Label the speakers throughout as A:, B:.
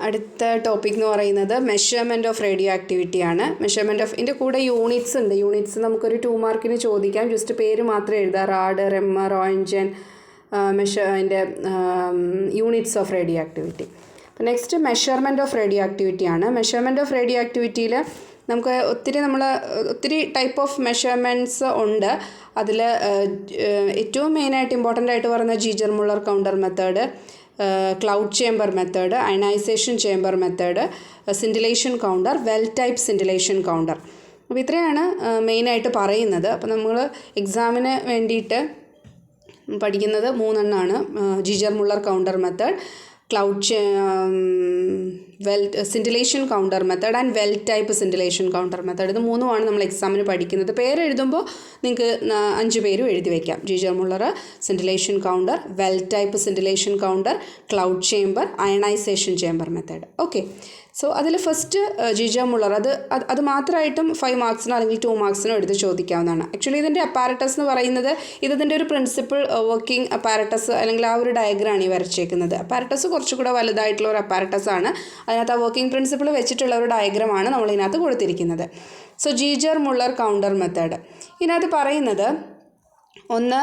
A: അടുത്ത ടോപ്പിക് എന്ന് പറയുന്നത് മെഷർമെൻറ്റ് ഓഫ് റേഡിയോ ആക്ടിവിറ്റി ആണ്. മെഷർമെൻറ്റ് ഓഫ് ഇതിൻ്റെ കൂടെ യൂണിറ്റ്സ് ഉണ്ട്. യൂണിറ്റ്സ് നമുക്കൊരു 2 മാർക്കിന് ചോദിക്കാം. ജസ്റ്റ് പേര് മാത്രം എഴുതാം. റാഡ്, റെമ്മ, റോയിൻജൻ, അതിൻ്റെ യൂണിറ്റ്സ് ഓഫ് റേഡിയോ ആക്ടിവിറ്റി. അപ്പോൾ next measurement of radio activity ആണ്. മെഷർമെൻറ്റ് ഓഫ് റേഡിയോ ആക്ടിവിറ്റിയിൽ നമുക്ക് ഒത്തിരി ടൈപ്പ് ഓഫ് മെഷർമെൻറ്റ്സ് ഉണ്ട്. അതിൽ ഏറ്റവും മെയിനായിട്ട് ഇമ്പോർട്ടൻ്റ് ആയിട്ട് പറയുന്നത് Geiger Muller counter method, cloud chamber method, ionisation chamber method, scintillation counter, well type scintillation counter. അപ്പോൾ ഇത്രയാണ് മെയിനായിട്ട് പറയുന്നത്. അപ്പോൾ നമ്മൾ എക്സാമിന് വേണ്ടിയിട്ട് പഠിക്കുന്നത് 3 എണ്ണമാണ്. Geiger Muller counter method, scintillation counter method and well type scintillation counter method. ഇത് 3ഉമാണ് നമ്മൾ എക്സാമിന് പഠിക്കുന്നത്. പേര് എഴുതുമ്പോൾ നിങ്ങൾക്ക് 5 പേരും എഴുതി വയ്ക്കാം. Geiger Muller scintillation counter, well type scintillation counter, cloud chamber, ionisation chamber method. Okay, so അതിൽ ഫസ്റ്റ് ജീജർ മുള്ളർ അത് മാത്രമായിട്ടും 5 മാർക്സിനോ അല്ലെങ്കിൽ 2 മാർക്സിനോ എടുത്ത് ചോദിക്കാവുന്നതാണ്. ആക്ച്വലി ഇതിൻ്റെ അപ്പാരറ്റസ് എന്ന് പറയുന്നത് ഇതിൻ്റെ ഒരു പ്രിൻസിപ്പിൾ വർക്കിംഗ് അപ്പാരറ്റസ് അല്ലെങ്കിൽ ആ ഒരു ഡയഗ്രാണ് ഈ വരച്ചേക്കുന്നത്. അപ്പാരറ്റസ് കുറച്ചുകൂടെ വലുതായിട്ടുള്ള ഒരു അപ്പാരറ്റസ് ആണ്. അതിനകത്ത് ആ വർക്കിംഗ് പ്രിൻസിപ്പിൾ വെച്ചിട്ടുള്ള ഒരു ഡയഗ്രമാണ് നമ്മൾ ഇതിനകത്ത് കൊടുത്തിരിക്കുന്നത്. സോ ജീജർ മുള്ളർ കൗണ്ടർ മെത്തേഡ് ഇതിനകത്ത് പറയുന്നത് ഒന്ന്,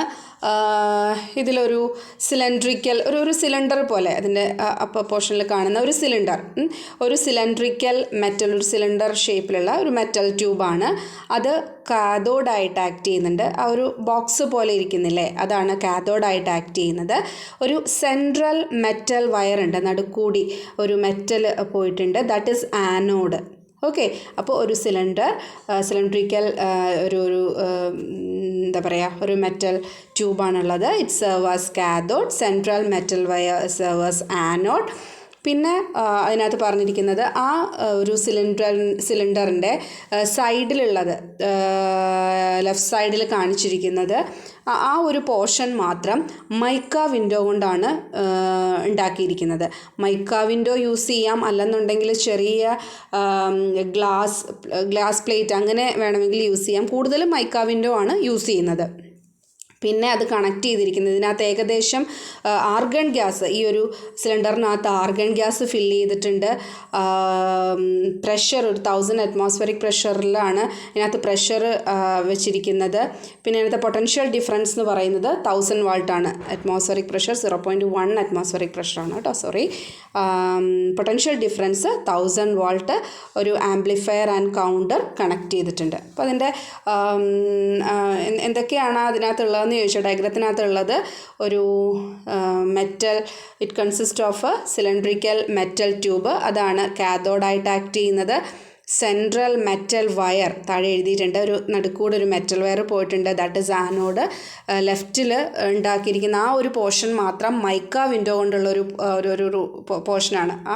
A: ഇതിലൊരു സിലിണ്ടറിക്കൽ ഒരു സിലിണ്ടർ പോലെ അതിൻ്റെ അപ്പർ പോർഷനിൽ കാണുന്ന ഒരു സിലിണ്ടറിക്കൽ മെറ്റൽ, ഒരു സിലിണ്ടർ ഷേപ്പിലുള്ള ഒരു മെറ്റൽ ട്യൂബാണ്. അത് കാഥോഡായിട്ട് ആക്ട് ചെയ്യുന്നുണ്ട്. ആ ഒരു ബോക്സ് പോലെ ഇരിക്കുന്നില്ലേ, അതാണ് കാഥോഡായിട്ട് ആക്ട് ചെയ്യുന്നത്. ഒരു സെൻട്രൽ മെറ്റൽ വയർ ഉണ്ട്, നടുക്കൂടി ഒരു മെറ്റൽ പോയിട്ടുണ്ട്, ദാറ്റ് ഈസ് ആനോഡ്. ഓക്കെ, അപ്പോൾ ഒരു സിലിണ്ടറിക്കൽ എന്താ പറയുക, ഒരു മെറ്റൽ ട്യൂബാണുള്ളത്. It serves cathode, central metal wire serves anode. പിന്നെ അതിനകത്ത് പറഞ്ഞിരിക്കുന്നത് ആ ഒരു സിലിണ്ടറിൻ്റെ സൈഡിലുള്ളത്, ലെഫ്റ്റ് സൈഡിൽ കാണിച്ചിരിക്കുന്നത് ആ ഒരു പോർഷൻ മാത്രം മൈക്ക വിൻഡോ കൊണ്ടാണ് ഉണ്ടാക്കിയിരിക്കുന്നത്. മൈക്ക വിൻഡോ യൂസ് ചെയ്യാം, അല്ലെന്നുണ്ടെങ്കിൽ ചെറിയ ഗ്ലാസ് പ്ലേറ്റ് അങ്ങനെ വേണമെങ്കിൽ യൂസ് ചെയ്യാം. കൂടുതലും മൈക്ക വിൻഡോ ആണ് യൂസ് ചെയ്യുന്നത്. പിന്നെ അത് കണക്ട് ചെയ്തിരിക്കുന്നത് ഇതിനകത്ത് ഏകദേശം ആർഗൺ ഗ്യാസ്, ഈ ഒരു സിലിണ്ടറിനകത്ത് ആർഗൺ ഗ്യാസ് ഫില്ല് ചെയ്തിട്ടുണ്ട്. പ്രഷർ ഒരു 1000 അറ്റ്മോസ്ഫറിക് പ്രഷറിലാണ് ഇതിനകത്ത് പ്രഷർ വെച്ചിരിക്കുന്നത്. പിന്നെ ഇതിനകത്ത് പൊട്ടൻഷ്യൽ ഡിഫറൻസ് എന്ന് പറയുന്നത് 1000 വാൾട്ടാണ്. അറ്റ്മോസ്ഫറിക് പ്രഷർ 0.1 അറ്റ്മോസ്ഫറിക് പ്രഷറാണ് കേട്ടോ, സോറി. Potential difference 1000 volt. ഒരു ആംപ്ലിഫയർ ആൻഡ് കൗണ്ടർ കണക്ട് ചെയ്തിട്ടുണ്ട്. അപ്പോൾ അതിൻ്റെ എന്തൊക്കെയാണ് അതിനകത്തുള്ളതെന്ന് ചോദിച്ചാൽ, ഡയഗ്രത്തിനകത്തുള്ളത് ഒരു metal, it consist of cylindrical metal tube, അതാണ് കാഥോഡായിട്ട് ആക്ട് ചെയ്യുന്നത്. സെൻട്രൽ മെറ്റൽ വയർ താഴെ എഴുതിയിട്ടുണ്ട്, ഒരു നടുക്കൂടെ ഒരു മെറ്റൽ വയർ പോയിട്ടുണ്ട്, ദാറ്റ് ഇസ് ആനോഡ്. ലെഫ്റ്റിൽ ഉണ്ടാക്കിയിരിക്കുന്ന ആ ഒരു പോർഷൻ മാത്രം മൈക്ക വിൻഡോ കൊണ്ടുള്ള ഒരു പോർഷനാണ്. ആ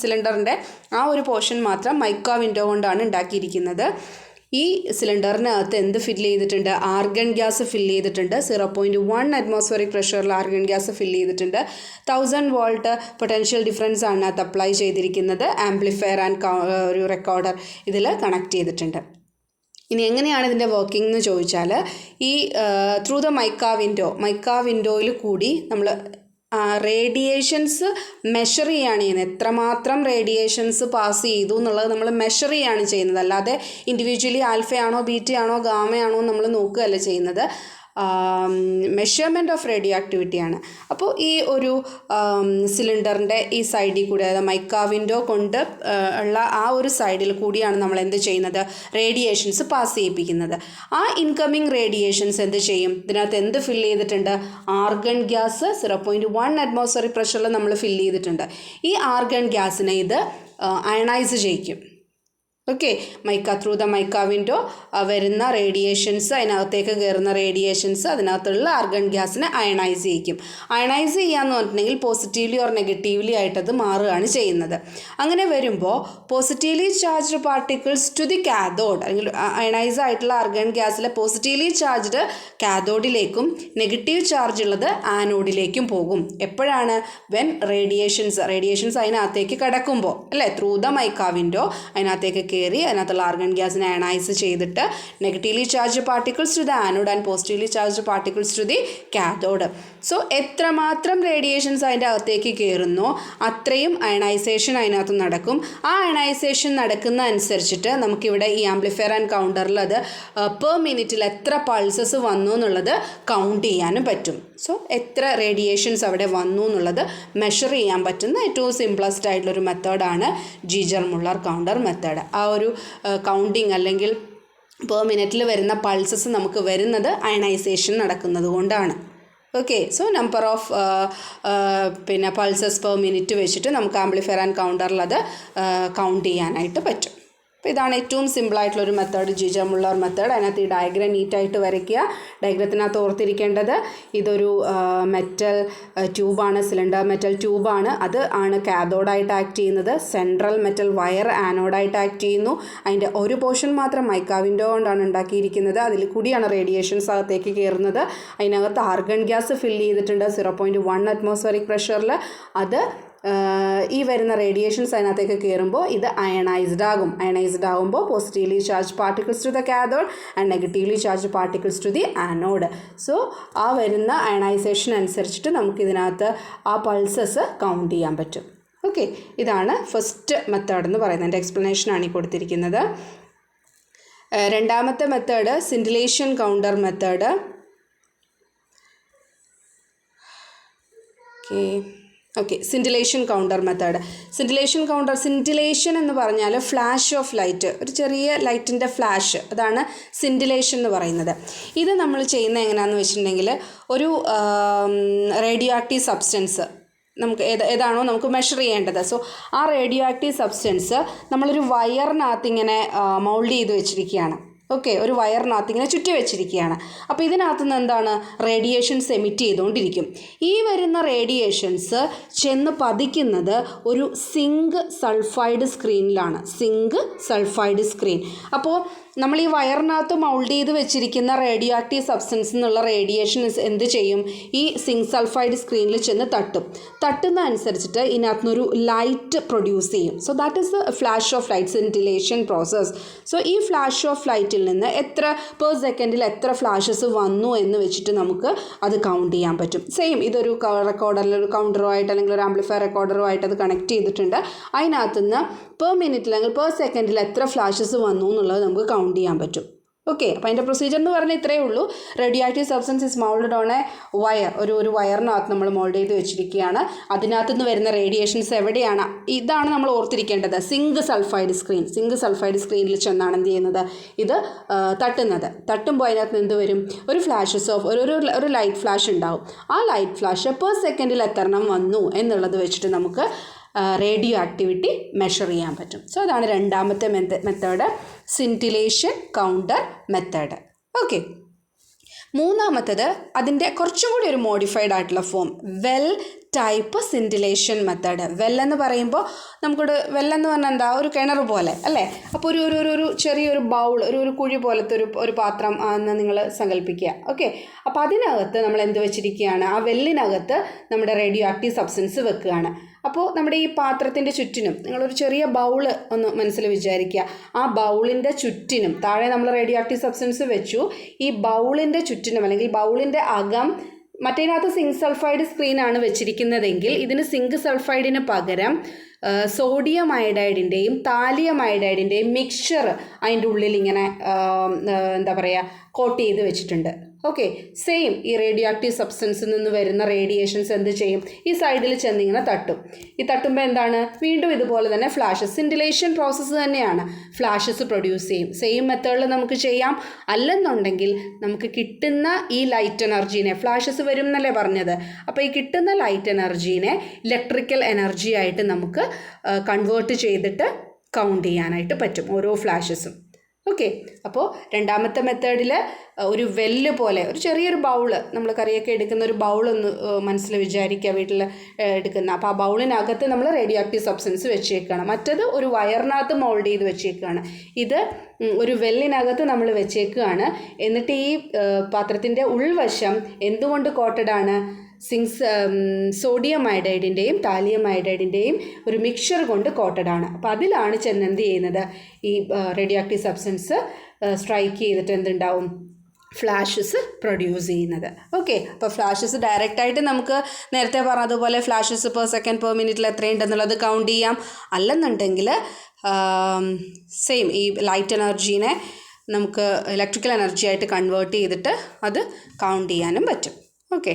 A: സിലിണ്ടറിൻ്റെ ആ ഒരു പോർഷൻ മാത്രം മൈക്ക വിൻഡോ കൊണ്ടാണ് ഉണ്ടാക്കിയിരിക്കുന്നത്. ഈ സിലിണ്ടറിനകത്ത് എന്ത് ഫില്ല് ചെയ്തിട്ടുണ്ട്? ആർഗൺ ഗ്യാസ് ഫില്ല് ചെയ്തിട്ടുണ്ട്. 0.1 അറ്റ്മോസ്ഫറിക് പ്രഷറിൽ ആർഗൺ ഗ്യാസ് ഫില്ല് ചെയ്തിട്ടുണ്ട്. 1000 വോൾട്ട് പൊട്ടൻഷ്യൽ ഡിഫറൻസ് ആണ് അത് അപ്ലൈ ചെയ്തിരിക്കുന്നത്. ആംപ്ലിഫയർ ആൻഡ് ഒരു റെക്കോർഡർ ഇതിൽ കണക്ട് ചെയ്തിട്ടുണ്ട്. ഇനി എങ്ങനെയാണ് ഇതിൻ്റെ വർക്കിംഗ് എന്ന് ചോദിച്ചാൽ, ഈ ത്രൂ ദ മൈക്ക വിൻഡോയിൽ കൂടി നമ്മൾ റേഡിയേഷൻസ് മെഷർ ചെയ്യുകയാണ് ചെയ്യുന്നത്. എത്രമാത്രം റേഡിയേഷൻസ് പാസ് ചെയ്തു എന്നുള്ളത് നമ്മൾ മെഷർ ചെയ്യുകയാണ് ചെയ്യുന്നത്. അല്ലാതെ ഇൻഡിവിജ്വലി ആൽഫയാണോ ബീറ്റയാണോ ഗാമയാണോ നമ്മൾ നോക്കുകയല്ല ചെയ്യുന്നത്. മെഷർമെൻറ്റ് ഓഫ് റേഡിയോ ആക്ടിവിറ്റിയാണ്. അപ്പോൾ ഈ ഒരു സിലിണ്ടറിൻ്റെ ഈ സൈഡിൽ കൂടി, അതായത് മൈക്ക വിൻഡോ കൊണ്ട് ഉള്ള ആ ഒരു സൈഡിൽ കൂടിയാണ് നമ്മൾ എന്ത് ചെയ്യുന്നത്? റേഡിയേഷൻസ് പാസ് ചെയ്യിപ്പിക്കുന്നത്. ആ ഇൻകമ്മിങ് റേഡിയേഷൻസ് എന്ത് ചെയ്യും? ഇതിനകത്ത് എന്ത് ഫില്ല് ചെയ്തിട്ടുണ്ട്? ആർഗൺ ഗ്യാസ് 0.1 അറ്റ്മോസ്ഫറിക് പ്രഷറിൽ നമ്മൾ ഫില്ല് ചെയ്തിട്ടുണ്ട്. ഈ ആർഗൺ ഗ്യാസിനെ ഇത് അയണൈസ് ചെയ്യിക്കും. Okay, through the mica window വരുന്ന റേഡിയേഷൻസ്, അതിനകത്തേക്ക് കയറുന്ന റേഡിയേഷൻസ് അതിനകത്തുള്ള ആർഗൺ ഗ്യാസിനെ അയണൈസ് ചെയ്യിക്കും. അയണൈസ് ചെയ്യാന്ന് പറഞ്ഞിട്ടുണ്ടെങ്കിൽ പോസിറ്റീവ്ലി ഓർ നെഗറ്റീവ്ലി ആയിട്ടത് മാറുകയാണ് ചെയ്യുന്നത്. അങ്ങനെ വരുമ്പോൾ positively charged particles to the cathode, അല്ലെങ്കിൽ അയണൈസ് ആയിട്ടുള്ള ആർഗൺ ഗ്യാസിലെ പോസിറ്റീവ്ലി ചാർജ്ഡ് കാഥോഡിലേക്കും നെഗറ്റീവ് ചാർജ് ഉള്ളത് ആനോഡിലേക്കും പോകും. എപ്പോഴാണ്? വെൻ റേഡിയേഷൻസ് അതിനകത്തേക്ക് കടക്കുമ്പോൾ, അല്ലേ, ത്രൂ ദ മൈക്ക വിൻഡോ അതിനകത്തേക്ക് കയറി അതിനകത്തുള്ള ആർഗൺ ഗ്യാസിനെ അയണൈസ് ചെയ്തിട്ട് negatively charge particles to the anode and positively charge particles to the cathode. So എത്രമാത്രം റേഡിയേഷൻസ് അതിൻ്റെ അകത്തേക്ക് കയറുന്നോ അത്രയും അയണൈസേഷൻ അതിനകത്ത് നടക്കും. ആ അയണൈസേഷൻ നടക്കുന്ന അനുസരിച്ചിട്ട് നമുക്കിവിടെ ഈ ആംപ്ലിഫയർ ആൻഡ് കൗണ്ടറിൽ അത് പെർ മിനിറ്റിൽ എത്ര പൾസസ് വന്നു എന്നുള്ളത് കൗണ്ട് ചെയ്യാനും പറ്റും. സോ എത്ര റേഡിയേഷൻസ് അവിടെ വന്നു എന്നുള്ളത് മെഷർ ചെയ്യാൻ പറ്റുന്ന ഏറ്റവും സിംപ്ലസ്റ്റ് ആയിട്ടുള്ളൊരു മെത്തേഡാണ് ജീജർ-മുള്ളർ കൗണ്ടർ മെത്തേഡ്. ആ ഒരു കൗണ്ടിങ് അല്ലെങ്കിൽ പെർ മിനിറ്റിൽ വരുന്ന പൾസസ് നമുക്ക് വരുന്നത് അയണൈസേഷൻ നടക്കുന്നത് കൊണ്ടാണ്. Okay, so number of pulses per minute വെച്ചിട്ട് നമുക്ക് ആംപ്ലിഫയർ ആൻഡ് കൗണ്ടറിൽ അത് കൗണ്ട് ചെയ്യാനായിട്ട് പറ്റും. അപ്പോൾ ഇതാണ് ഏറ്റവും സിമ്പിളായിട്ടുള്ളൊരു മെത്തേഡ്, ജീജർ-മുള്ളർ മെത്തേഡ്. അതിനകത്ത് ഈ ഡയഗ്രം നീറ്റായിട്ട് വരയ്ക്കുക. ഡയഗ്രത്തിനകത്ത് ഓർത്തിരിക്കേണ്ടത് ഇതൊരു മെറ്റൽ ട്യൂബാണ്, സിലിണ്ടർ മെറ്റൽ ട്യൂബാണ്. അത് ആണ് കാഥോഡായിട്ട് ആക്ട് ചെയ്യുന്നത്. സെൻട്രൽ മെറ്റൽ വയർ ആനോഡായിട്ട് ആക്ട് ചെയ്യുന്നു. അതിൻ്റെ ഒരു പോർഷൻ മാത്രം മൈക്ക വിൻഡോ കൊണ്ടാണ് ഉണ്ടാക്കിയിരിക്കുന്നത്. അതിൽ കൂടിയാണ് റേഡിയേഷൻസ് അകത്തേക്ക് കയറുന്നത്. അതിനകത്ത് ആർഗൺ ഗ്യാസ് ഫില്ല് ചെയ്തിട്ടുണ്ട് 0.1 അറ്റ്മോസ്ഫിയറിക് പ്രഷറിൽ. അത് ഈ വരുന്ന റേഡിയേഷൻസ് അതിനകത്തേക്ക് കയറുമ്പോൾ ഇത് അയണൈസ്ഡ് ആകും. അയണൈസ്ഡ് ആകുമ്പോൾ positively charge particles to the cathode and negatively charge particles to the anode. So ആ വരുന്ന അയണൈസേഷൻ അനുസരിച്ചിട്ട് നമുക്കിതിനകത്ത് ആ പൾസസ് കൗണ്ട് ചെയ്യാൻ പറ്റും. ഓക്കെ, ഇതാണ് ഫസ്റ്റ് മെത്തേഡ് എന്ന് പറയുന്നത്. എൻ്റെ എക്സ്പ്ലനേഷനാണ് ഈ കൊടുത്തിരിക്കുന്നത്. രണ്ടാമത്തെ method scintillation counter method. Okay, scintillation counter method. Scintillation എന്ന് പറഞ്ഞാൽ ഫ്ലാഷ് ഓഫ് ലൈറ്റ്, ഒരു ചെറിയ ലൈറ്റിൻ്റെ ഫ്ലാഷ്, അതാണ് സിൻഡിലേഷൻ എന്ന് പറയുന്നത്. ഇത് നമ്മൾ ചെയ്യുന്നത് എങ്ങനെയാണെന്ന് വെച്ചിട്ടുണ്ടെങ്കിൽ ഒരു റേഡിയോ ആക്റ്റീവ് സബ്സ്റ്റൻസ് നമുക്ക് ഏതാണോ നമുക്ക് മെഷർ ചെയ്യേണ്ടത്. സോ ആ റേഡിയോ ആക്റ്റീവ് സബ്സ്റ്റൻസ് നമ്മളൊരു വയറിനകത്ത് ഇങ്ങനെ മൗൾഡ് ചെയ്ത് വെച്ചിരിക്കുകയാണ്. ഓക്കെ, ഒരു വയറിനകത്ത് ഇങ്ങനെ ചുറ്റി വെച്ചിരിക്കുകയാണ്. അപ്പോൾ ഇതിനകത്ത് നിന്ന് എന്താണ് റേഡിയേഷൻസ് എമിറ്റ് ചെയ്തുകൊണ്ടിരിക്കും. ഈ വരുന്ന റേഡിയേഷൻസ് ചെന്ന് പതിക്കുന്നത് ഒരു സിങ്ക് സൾഫൈഡ് സ്ക്രീനിലാണ്. Zinc sulphide screen. അപ്പോൾ നമ്മൾ ഈ വയറിനകത്ത് മൗൾഡ് ചെയ്ത് വെച്ചിരിക്കുന്ന റേഡിയോ ആക്റ്റീവ് സബ്സ്റ്റൻസ് എന്നുള്ള റേഡിയേഷൻ എന്ത് ചെയ്യും, ഈ സിങ്ക് സൾഫൈഡ് സ്ക്രീനിൽ ചെന്ന് തട്ടുന്ന അനുസരിച്ചിട്ട് ഇതിനകത്തുനിന്നൊരു ലൈറ്റ് പ്രൊഡ്യൂസ് ചെയ്യും. So that is the flash of light, scintillation process. So ഈ ഫ്ലാഷ് ഓഫ് ലൈറ്റിൽ നിന്ന് എത്ര പെർ സെക്കൻഡിൽ എത്ര ഫ്ലാഷസ് വന്നു എന്ന് വെച്ചിട്ട് നമുക്ക് അത് കൗണ്ട് ചെയ്യാൻ പറ്റും. സെയിം ഇതൊരു റെക്കോർഡറിൽ ഒരു കൗണ്ടറോ ആയിട്ട് അല്ലെങ്കിൽ ഒരു ആംപ്ലിഫയർ റെക്കോർഡറോ ആയിട്ട് അത് കണക്ട് ചെയ്തിട്ടുണ്ട്. അതിനകത്തുനിന്ന് പെർ മിനിറ്റിൽ അല്ലെങ്കിൽ പെർ സെക്കൻഡിൽ എത്ര ഫ്ലാഷസ് വന്നു എന്നുള്ളത് നമുക്ക് കൗണ്ട് ചെയ്യാൻ പറ്റും. ഓക്കെ, അപ്പോൾ അതിൻ്റെ പ്രൊസീജിയർ എന്ന് പറഞ്ഞാൽ ഇത്രയേ ഉള്ളൂ. Radio active substance is mould on A wire. ഒരു വയറിനകത്ത് നമ്മൾ മൗൾഡ് ചെയ്ത് വെച്ചിരിക്കുകയാണ്. അതിനകത്ത് നിന്ന് വരുന്ന റേഡിയേഷൻസ് എവിടെയാണ്, ഇതാണ് നമ്മൾ ഓർത്തിരിക്കേണ്ടത്. സിങ്ക് സൾഫൈഡ് സ്ക്രീനിൽ ചെന്നാണ് എന്ത് ചെയ്യുന്നത്, ഇത് തട്ടുമ്പോൾ അതിനകത്ത് എന്ത് വരും, ഒരു ഫ്ലാഷസ് ഓഫ് ഒരു ലൈറ്റ് ഫ്ലാഷ് ഉണ്ടാവും. ആ ലൈറ്റ് ഫ്ലാഷ് പെർ സെക്കൻഡിൽ എത്രണ്ണം വന്നു എന്നുള്ളത് വെച്ചിട്ട് നമുക്ക് റേഡിയോ ആക്ടിവിറ്റി മെഷർ ചെയ്യാൻ പറ്റും. സോ അതാണ് രണ്ടാമത്തെ method, scintillation counter method. Okay, മൂന്നാമത്തത് അതിൻ്റെ കുറച്ചും കൂടി ഒരു മോഡിഫൈഡ് ആയിട്ടുള്ള ഫോം, വെൽ ടൈപ്പ് സിൻഡിലേഷൻ മെത്തേഡ്. വെല്ലെന്ന് പറയുമ്പോൾ നമുക്കൊരു വെല്ലെന്ന് പറഞ്ഞാൽ എന്താ, ഒരു കിണർ പോലെ അല്ലേ. അപ്പോൾ ഒരു ചെറിയൊരു ബൗൾ, ഒരു കുഴി പോലത്തെ ഒരു പാത്രം എന്ന് നിങ്ങൾ സങ്കല്പിക്കുക. ഓക്കെ, അപ്പോൾ അതിനകത്ത് നമ്മൾ എന്ത് വെച്ചിരിക്കുകയാണ്, ആ വെല്ലിനകത്ത് നമ്മുടെ റേഡിയോ ആക്റ്റീവ് സബ്സ്റ്റൻസ് വെക്കുകയാണ്. അപ്പോൾ നമ്മുടെ ഈ പാത്രത്തിൻ്റെ ചുറ്റിനും നിങ്ങളൊരു ചെറിയ ബൗള് ഒന്ന് മനസ്സിൽ വിചാരിക്കുക. ആ ബൗളിൻ്റെ ചുറ്റിനും താഴെ നമ്മൾ റേഡിയോ ആക്റ്റീവ് സബ്സ്റ്റൻസ് വെച്ചു. ഈ ബൗളിൻ്റെ ചുറ്റിനും അല്ലെങ്കിൽ ബൗളിൻ്റെ അകം, മറ്റേതിനകത്ത് സിങ്ക് സൾഫൈഡ് സ്ക്രീനാണ് വെച്ചിരിക്കുന്നതെങ്കിൽ ഇതിന് സിങ്ക് സൾഫൈഡിന് പകരം സോഡിയം അയഡൈഡിൻ്റെയും താലിയം അയഡൈഡിൻ്റെയും മിക്സ്ചർ അതിൻ്റെ ഉള്ളിൽ ഇങ്ങനെ എന്താ പറയുക കോട്ട് ചെയ്ത് വെച്ചിട്ടുണ്ട്. ഓക്കെ, സെയിം ഈ റേഡിയോ ആക്റ്റീവ് സബ്സ്റ്റൻസിൽ നിന്ന് വരുന്ന റേഡിയേഷൻസ് എന്ത് ചെയ്യും, ഈ സൈഡിൽ ചെന്നിങ്ങനെ തട്ടും. ഈ തട്ടുമ്പോൾ എന്താണ്, വീണ്ടും ഇതുപോലെ തന്നെ ഫ്ലാഷസ്, സിൻഡിലേഷൻ പ്രോസസ്സ് തന്നെയാണ്, ഫ്ലാഷസ് പ്രൊഡ്യൂസ് ചെയ്യും. സെയിം മെത്തേഡിൽ നമുക്ക് ചെയ്യാം. അല്ലെന്നുണ്ടെങ്കിൽ നമുക്ക് കിട്ടുന്ന ഈ ലൈറ്റ് എനർജീനെ, ഫ്ലാഷസ് വരും എന്നല്ലേ പറഞ്ഞത്, അപ്പോൾ ഈ കിട്ടുന്ന ലൈറ്റ് എനർജീനെ ഇലക്ട്രിക്കൽ എനർജി ആയിട്ട് നമുക്ക് കൺവേർട്ട് ചെയ്തിട്ട് കൗണ്ട് ചെയ്യാനായിട്ട് പറ്റും ഓരോ ഫ്ലാഷസും. ഓക്കെ, അപ്പോൾ രണ്ടാമത്തെ മെത്തേഡിൽ ഒരു വെല്ല് പോലെ ഒരു ചെറിയൊരു ബൗള്, നമ്മൾ കറിയൊക്കെ എടുക്കുന്ന ഒരു ബൗളൊന്ന് മനസ്സിൽ വിചാരിക്കുക, വീട്ടിൽ എടുക്കുന്ന. അപ്പോൾ ആ ബൗളിനകത്ത് നമ്മൾ റേഡിയോ ആക്റ്റീവ് സബ്സ്റ്റൻസ് വെച്ചേക്കുകയാണ്. മറ്റത് ഒരു വയറിനകത്ത് മോൾഡ് ചെയ്ത് വെച്ചേക്കുകയാണ്. ഇത് ഒരു വെല്ലിനകത്ത് നമ്മൾ വെച്ചേക്കുകയാണ്. എന്നിട്ട് ഈ പാത്രത്തിൻ്റെ ഉൾവശം എന്തുകൊണ്ട് കോട്ടഡാണ്, സോഡിയം അയഡൈഡിൻ്റെയും താലിയം അയഡൈഡിൻ്റെയും ഒരു മിക്സ്ചർ കൊണ്ട് കോട്ടഡ് ആണ്. അപ്പോൾ അതിലാണ് ചെന്ന് എന്ത് ചെയ്യുന്നത്, ഈ റേഡിയോ ആക്റ്റീവ് സബ്സ്റ്റൻസ് സ്ട്രൈക്ക് ചെയ്തിട്ട് എന്തുണ്ടാവും, ഫ്ലാഷസ് പ്രൊഡ്യൂസ് ചെയ്യുന്നത്. ഓക്കെ, അപ്പോൾ ഫ്ലാഷസ് ഡയറക്റ്റായിട്ട് നമുക്ക് നേരത്തെ പറഞ്ഞതുപോലെ ഫ്ലാഷസ് പെർ സെക്കൻഡ് പെർ മിനിറ്റിൽ എത്രയുണ്ടെന്നുള്ളത് കൗണ്ട് ചെയ്യാം. അല്ലെന്നുണ്ടെങ്കിൽ സെയിം ഈ ലൈറ്റ് എനർജീനെ നമുക്ക് ഇലക്ട്രിക്കൽ എനർജി ആയിട്ട് കൺവേർട്ട് ചെയ്തിട്ട് അത് കൗണ്ട് ചെയ്യാനും പറ്റും. ഓക്കെ.